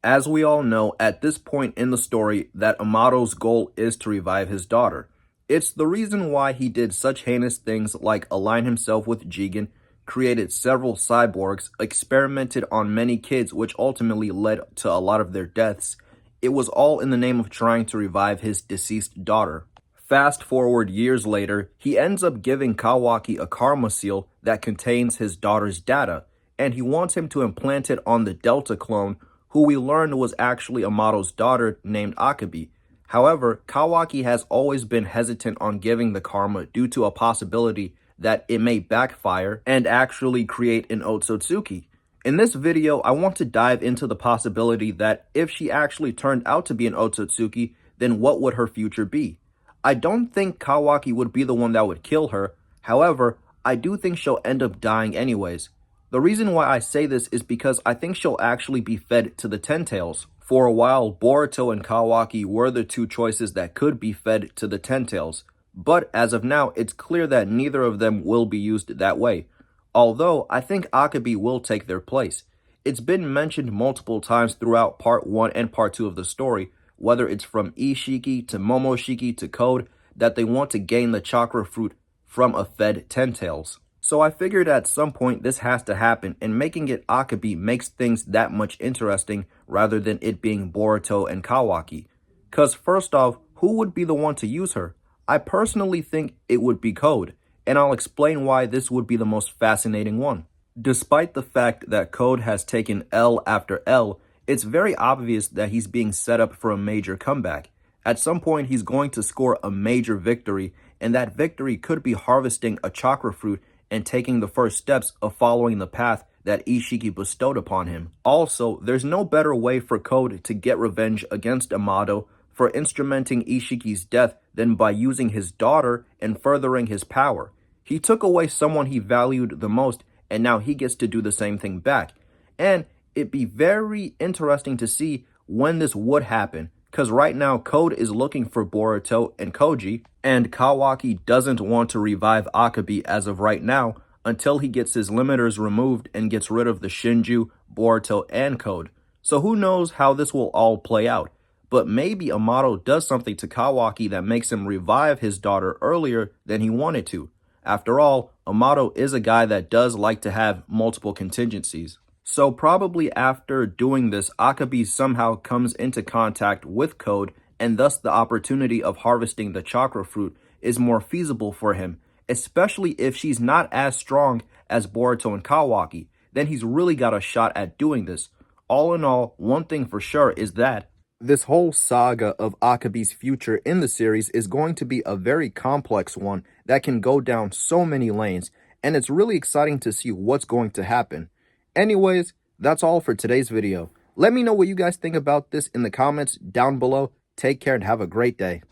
As we all know, at this point in the story, that Amato's goal is to revive his daughter. It's the reason why he did such heinous things like align himself with Jigen, created several cyborgs, experimented on many kids which ultimately led to a lot of their deaths. It was all in the name of trying to revive his deceased daughter. Fast forward years later, he ends up giving Kawaki a karma seal that contains his daughter's data, and he wants him to implant it on the Delta clone, who we learned was actually Amato's daughter named Akabi. However, Kawaki has always been hesitant on giving the karma due to a possibility that it may backfire and actually create an Otsustuki. In this video, I want to dive into the possibility that if she actually turned out to be an Otsustuki, then what would her future be? I don't think Kawaki would be the one that would kill her. However, I do think she'll end up dying anyways. The reason why I say this is because I think she'll actually be fed to the Ten Tails. For a while, Boruto and Kawaki were the two choices that could be fed to the Ten Tails. But as of now, it's clear that neither of them will be used that way. Although, I think Akabi will take their place. It's been mentioned multiple times throughout Part 1 and Part 2 of the story, whether it's from Ishiki to Momoshiki to Code, that they want to gain the chakra fruit from a fed Ten Tails. So I figured at some point this has to happen, and making it Akabi makes things that much interesting rather than it being Boruto and Kawaki. Cause first off, who would be the one to use her? I personally think it would be Code, and I'll explain why this would be the most fascinating one. Despite the fact that Code has taken L after L, it's very obvious that he's being set up for a major comeback. At some point, he's going to score a major victory, and that victory could be harvesting a chakra fruit and taking the first steps of following the path that Ishiki bestowed upon him. Also, there's no better way for Code to get revenge against Amato for instrumenting Ishiki's death than by using his daughter and furthering his power. He took away someone he valued the most, and now he gets to do the same thing back. And it'd be very interesting to see when this would happen, because right now Code is looking for Boruto and Koji, and Kawaki doesn't want to revive Akabi as of right now until he gets his limiters removed and gets rid of the Shinju, Boruto, and Code. So who knows how this will all play out. But maybe Amato does something to Kawaki that makes him revive his daughter earlier than he wanted to. After all, Amato is a guy that does like to have multiple contingencies. So probably after doing this, Akabi somehow comes into contact with Code, and thus the opportunity of harvesting the chakra fruit is more feasible for him, especially if she's not as strong as Boruto and Kawaki. Then he's really got a shot at doing this. All in all, one thing for sure is that this whole saga of Akabi's future in the series is going to be a very complex one that can go down so many lanes, and it's really exciting to see what's going to happen. Anyways, that's all for today's video. Let me know what you guys think about this in the comments down below. Take care and have a great day.